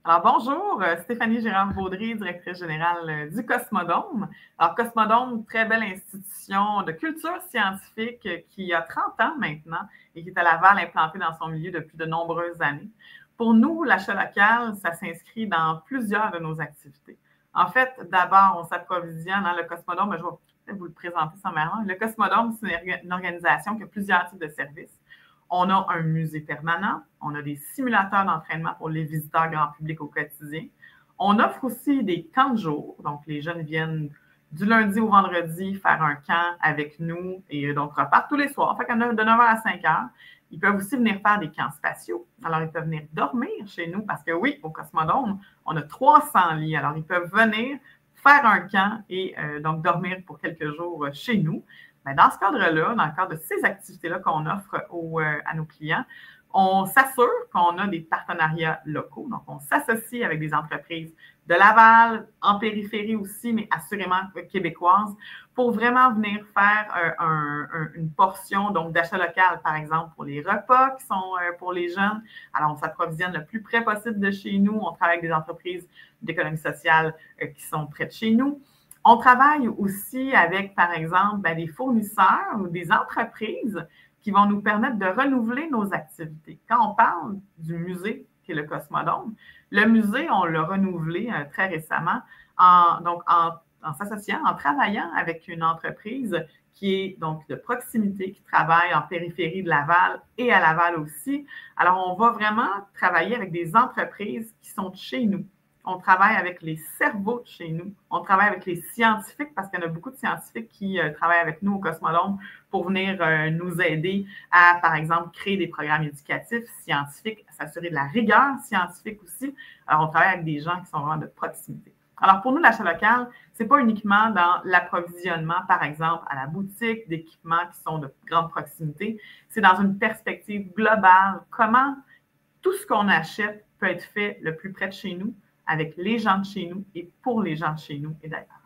Alors, bonjour, Stéphanie Gérard-Vaudry, directrice générale du Cosmodome. Alors, Cosmodome, très belle institution de culture scientifique qui a 30 ans maintenant et qui est à Laval, implantée dans son milieu depuis de nombreuses années. Pour nous, l'achat local, ça s'inscrit dans plusieurs de nos activités. En fait, d'abord, on s'approvisionne dans le Cosmodome. Je vais vous le présenter sommairement. Le Cosmodome, c'est une organisation qui a plusieurs types de services. On a un musée permanent, on a des simulateurs d'entraînement pour les visiteurs grand public au quotidien. On offre aussi des camps de jour, donc les jeunes viennent du lundi au vendredi faire un camp avec nous et donc repartent tous les soirs, fait de 9h à 5h. Ils peuvent aussi venir faire des camps spatiaux. Alors, ils peuvent venir dormir chez nous parce que oui, au Cosmodome, on a 300 lits. Alors, ils peuvent venir faire un camp et donc dormir pour quelques jours chez nous. Bien, dans ce cadre-là, dans le cadre de ces activités-là qu'on offre à nos clients, on s'assure qu'on a des partenariats locaux. Donc, on s'associe avec des entreprises de Laval, en périphérie aussi, mais assurément québécoises, pour vraiment venir faire une portion d'achat local, par exemple, pour les repas qui sont pour les jeunes. Alors, on s'approvisionne le plus près possible de chez nous. On travaille avec des entreprises d'économie sociale qui sont près de chez nous. On travaille aussi avec, par exemple, des fournisseurs ou des entreprises qui vont nous permettre de renouveler nos activités. Quand on parle du musée, qui est le Cosmodome, le musée, on l'a renouvelé très récemment en s'associant, en travaillant avec une entreprise qui est donc de proximité, qui travaille en périphérie de Laval et à Laval aussi. Alors, on va vraiment travailler avec des entreprises qui sont de chez nous. On travaille avec les cerveaux de chez nous. On travaille avec les scientifiques parce qu'il y en a beaucoup de scientifiques qui travaillent avec nous au Cosmodome pour venir nous aider à, par exemple, créer des programmes éducatifs scientifiques, s'assurer de la rigueur scientifique aussi. Alors, on travaille avec des gens qui sont vraiment de proximité. Alors, pour nous, l'achat local, ce n'est pas uniquement dans l'approvisionnement, par exemple, à la boutique d'équipements qui sont de grande proximité. C'est dans une perspective globale. Comment tout ce qu'on achète peut être fait le plus près de chez nous, avec les gens de chez nous et pour les gens de chez nous et d'ailleurs.